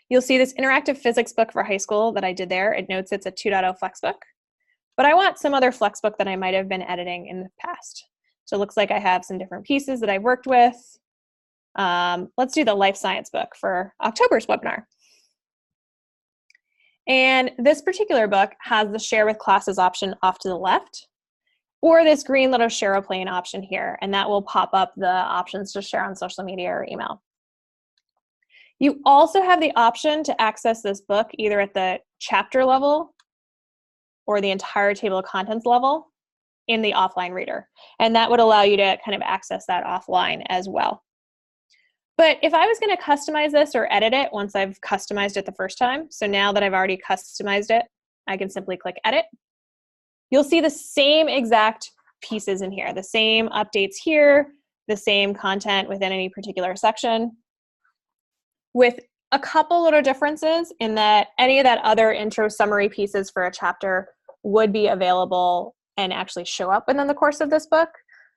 A: you'll see this interactive physics book for high school that I did there. It notes it's a 2.0 FlexBook, but I want some other FlexBook that I might have been editing in the past. So it looks like I have some different pieces that I've worked with. Let's do the life science book for October's webinar. And this particular book has the share with classes option off to the left, or this green little share a plane option here, and that will pop up the options to share on social media or email. You also have the option to access this book either at the chapter level or the entire table of contents level in the offline reader. And that would allow you to kind of access that offline as well. But if I was going to customize this or edit it once I've customized it the first time, so now that I've already customized it, I can simply click edit. You'll see the same exact pieces in here, the same updates here, the same content within any particular section, with a couple little differences in that any of that other intro summary pieces for a chapter would be available and actually show up within the course of this book.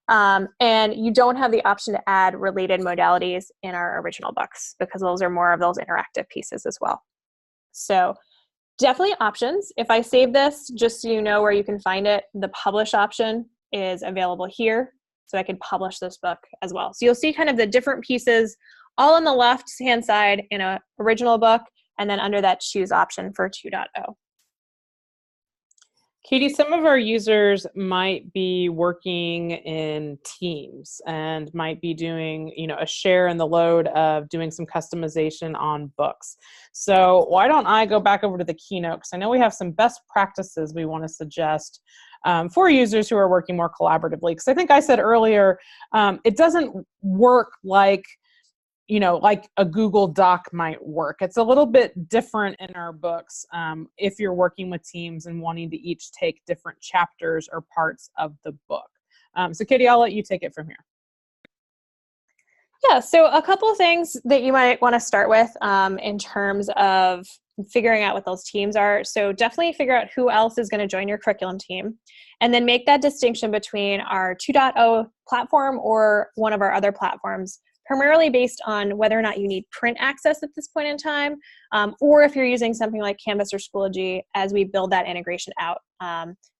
A: And you don't have the option to add related modalities in our original books because those are more of those interactive pieces as well. So definitely options. If I save this, just so you know where you can find it, the publish option is available here. So I can publish this book as well. So you'll see kind of the different pieces all on the left-hand side in an original book, and then under that choose option for 2.0.
B: Katie, some of our users might be working in teams and might be doing, a share in the load of doing some customization on books. So why don't I go back over to the keynote, because I know we have some best practices we want to suggest for users who are working more collaboratively. Because I think I said earlier, it doesn't work like a Google Doc might work. It's a little bit different in our books if you're working with teams and wanting to each take different chapters or parts of the book. So Katie, I'll let you take it from here.
A: Yeah, so a couple of things that you might want to start with in terms of figuring out what those teams are. So definitely figure out who else is going to join your curriculum team, and then make that distinction between our 2.0 platform or one of our other platforms, primarily based on whether or not you need print access at this point in time, or if you're using something like Canvas or Schoology as we build that integration out.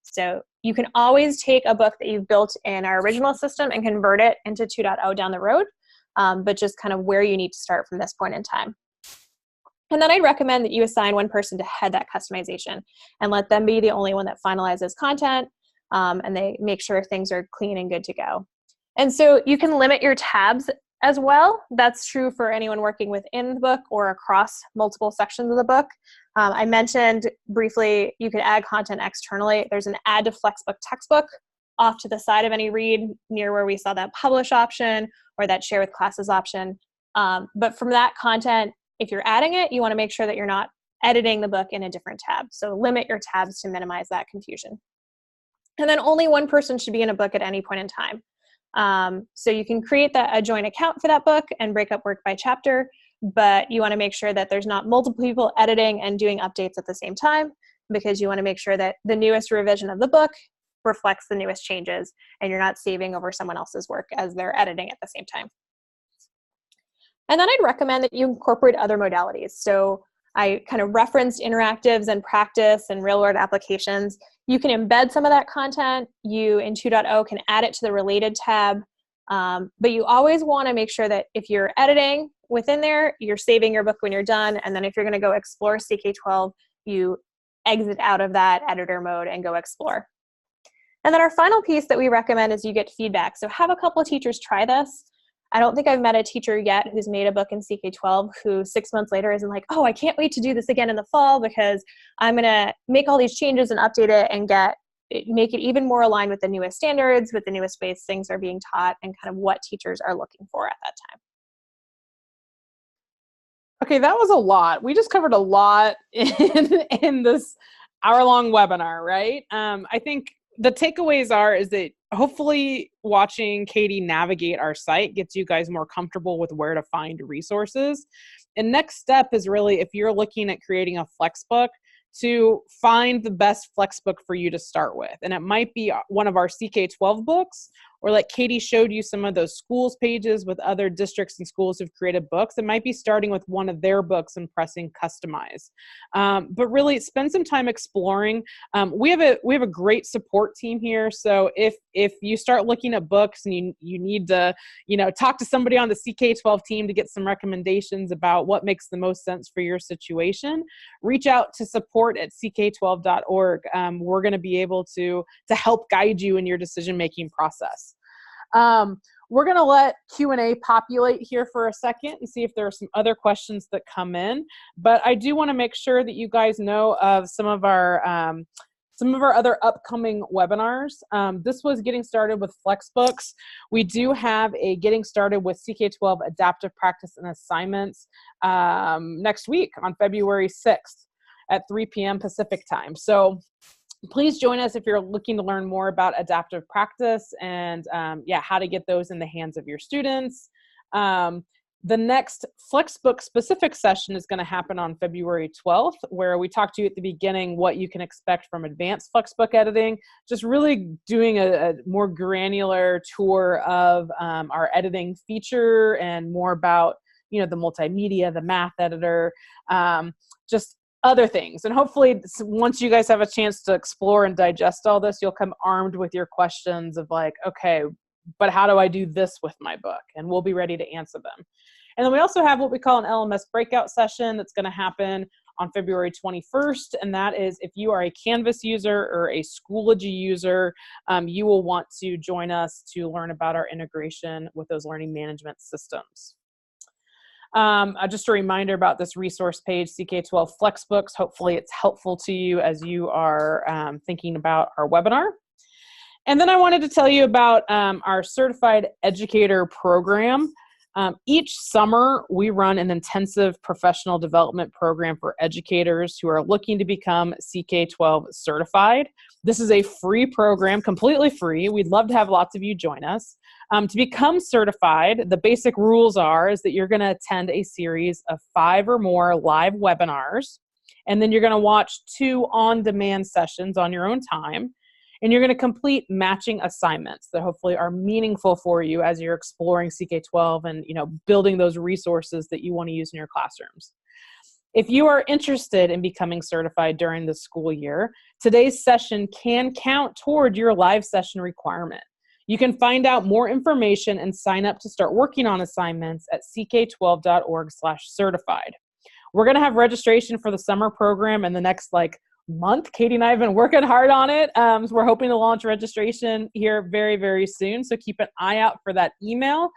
A: So you can always take a book that you've built in our original system and convert it into 2.0 down the road, but just kind of where you need to start from this point in time. And then I'd recommend that you assign one person to head that customization and let them be the only one that finalizes content, and they make sure things are clean and good to go. And so you can limit your tabs as well. That's true for anyone working within the book or across multiple sections of the book. I mentioned briefly you could add content externally. There's an add to FlexBook textbook off to the side of any read near where we saw that publish option or that share with classes option. But from that content, if you're adding it, you want to make sure that you're not editing the book in a different tab. So limit your tabs to minimize that confusion. And then only one person should be in a book at any point in time. So you can create a joint account for that book and break up work by chapter, but you want to make sure that there's not multiple people editing and doing updates at the same time, because you want to make sure that the newest revision of the book reflects the newest changes and you're not saving over someone else's work as they're editing at the same time. And then I'd recommend that you incorporate other modalities. So I kind of referenced interactives and practice and real-world applications. You can embed some of that content. You, in 2.0, can add it to the related tab. But you always want to make sure that if you're editing within there, you're saving your book when you're done. And then if you're going to go explore CK12, you exit out of that editor mode and go explore. And then our final piece that we recommend is you get feedback. So have a couple of teachers try this. I don't think I've met a teacher yet who's made a book in CK12 who 6 months later isn't like, oh, I can't wait to do this again in the fall because I'm going to make all these changes and update it and make it even more aligned with the newest standards, with the newest ways things are being taught, and kind of what teachers are looking for at that time.
B: Okay, that was a lot. We just covered a lot in this hour-long webinar, right? I think the takeaways is that hopefully watching Katie navigate our site gets you guys more comfortable with where to find resources. And next step is really, if you're looking at creating a FlexBook, to find the best FlexBook for you to start with. And it might be one of our CK12 books, or like Katie showed you some of those schools pages with other districts and schools who've created books. It might be starting with one of their books and pressing customize. But really spend some time exploring. We have a great support team here. So if you start looking at books and you need to, talk to somebody on the CK12 team to get some recommendations about what makes the most sense for your situation, reach out to support@ck12.org. We're going to be able to help guide you in your decision-making process. We're going to let Q&A populate here for a second and see if there are some other questions that come in. But I do want to make sure that you guys know of some of our other upcoming webinars. This was Getting Started with FlexBooks. We do have a Getting Started with CK12 Adaptive Practice and Assignments next week on February 6th at 3 p.m. Pacific time. So please join us if you're looking to learn more about adaptive practice and how to get those in the hands of your students. The next FlexBook specific session is going to happen on February 12th, where we talked to you at the beginning what you can expect from advanced FlexBook editing, just really doing a more granular tour of our editing feature and more about, the multimedia, the math editor, just other things. And hopefully once you guys have a chance to explore and digest all this, you'll come armed with your questions of like, okay, but how do I do this with my book? And we'll be ready to answer them. And then we also have what we call an LMS breakout session that's going to happen on February 21st. And that is if you are a Canvas user or a Schoology user, you will want to join us to learn about our integration with those learning management systems. Just a reminder about this resource page, CK12 FlexBooks. Hopefully it's helpful to you as you are thinking about our webinar. And then I wanted to tell you about our Certified Educator program. Each summer, we run an intensive professional development program for educators who are looking to become CK12 certified. This is a free program, completely free. We'd love to have lots of you join us. To become certified, the basic rules is that you're going to attend a series of 5 or more live webinars, and then you're going to watch 2 on-demand sessions on your own time. And you're going to complete matching assignments that hopefully are meaningful for you as you're exploring CK12 and, building those resources that you want to use in your classrooms. If you are interested in becoming certified during the school year, today's session can count toward your live session requirement. You can find out more information and sign up to start working on assignments at ck12.org/certified. We're going to have registration for the summer program in the next month. Katie and I have been working hard on it. So we're hoping to launch registration here very, very soon. So keep an eye out for that email.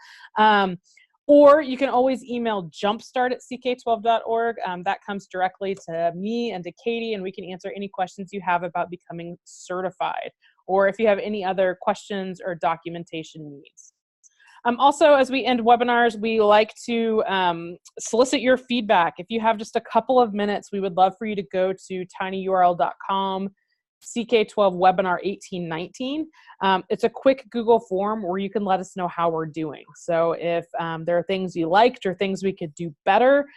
B: Or you can always email jumpstart@ck12.org. That comes directly to me and to Katie, and we can answer any questions you have about becoming certified, or if you have any other questions or documentation needs. Also, as we end webinars, we like to solicit your feedback. If you have just a couple of minutes, we would love for you to go to tinyurl.com, CK12 webinar 1819. It's a quick Google form where you can let us know how we're doing. So if there are things you liked or things we could do better,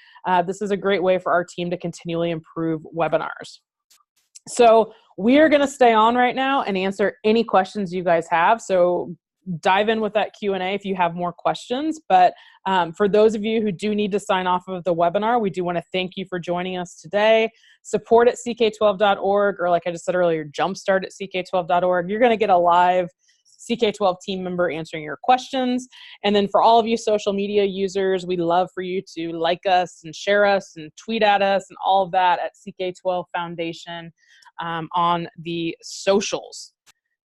B: this is a great way for our team to continually improve webinars. So we are going to stay on right now and answer any questions you guys have. So dive in with that Q&A if you have more questions. But for those of you who do need to sign off of the webinar, we do want to thank you for joining us today. Support at ck12.org, or like I just said earlier, jumpstart at ck12.org. You're going to get a live CK12 team member answering your questions. And then for all of you social media users, we'd love for you to like us and share us and tweet at us and all of that at CK12 Foundation on the socials.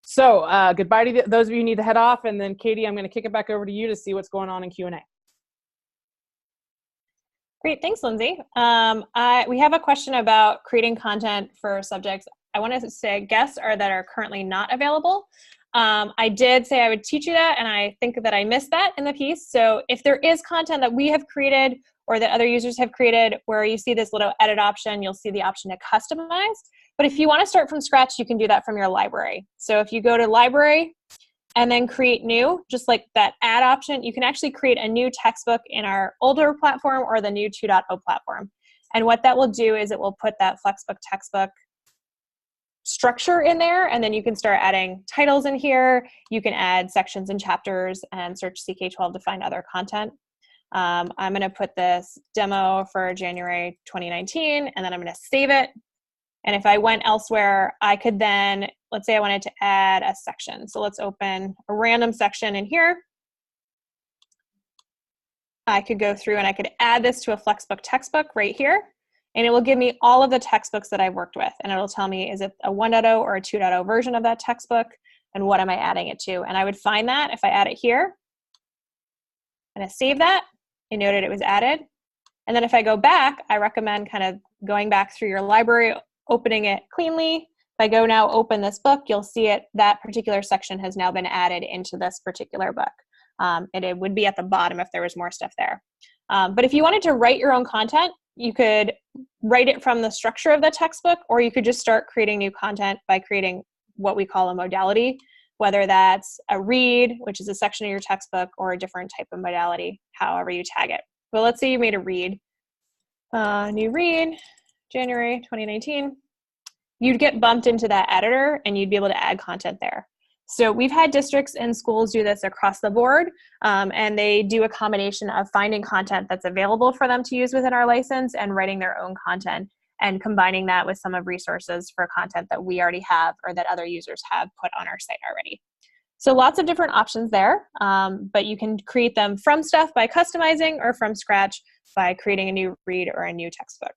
B: So goodbye to those of you who need to head off. And then Katie, I'm going to kick it back over to you to see what's going on in Q&A.
A: Great, thanks, Lindsay. We have a question about creating content for subjects I want to say guests that are currently not available. I did say I would teach you that, and I think that I missed that in the piece. So if there is content that we have created or that other users have created where you see this little edit option, you'll see the option to customize. But if you want to start from scratch, you can do that from your library. So if you go to library and then create new, just like that add option, you can actually create a new textbook in our older platform or the new 2.0 platform. And what that will do is it will put that FlexBook textbook structure in there, and then you can start adding titles in here. You can add sections and chapters and search CK12 to find other content. I'm going to put this demo for January 2019, and then I'm going to save it. And if I went elsewhere, I could then, let's say I wanted to add a section. So let's open a random section in here. I could go through and I could add this to a FlexBook textbook right here. And it will give me all of the textbooks that I've worked with. And it'll tell me, is it a 1.0 or a 2.0 version of that textbook? And what am I adding it to? And I would find that if I add it here. And I save that. You noted it was added. And then if I go back, I recommend kind of going back through your library, opening it cleanly. If I go now open this book, you'll see it. That particular section has now been added into this particular book. And it would be at the bottom if there was more stuff there. But if you wanted to write your own content, you could write it from the structure of the textbook, or you could just start creating new content by creating what we call a modality. whether that's a read, which is a section of your textbook, or a different type of modality, however you tag it. But let's say you made a read, new read, January 2019. You'd get bumped into that editor and you'd be able to add content there. So we've had districts and schools do this across the board, and they do a combination of finding content that's available for them to use within our license and writing their own content and combining that with some of resources for content that we already have or that other users have put on our site already. So lots of different options there, but you can create them from stuff by customizing or from scratch by creating a new read or a new textbook.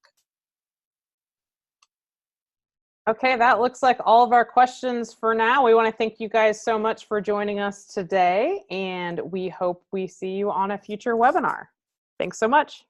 B: Okay, that looks like all of our questions for now. We want to thank you guys so much for joining us today, and we hope we see you on a future webinar. Thanks so much.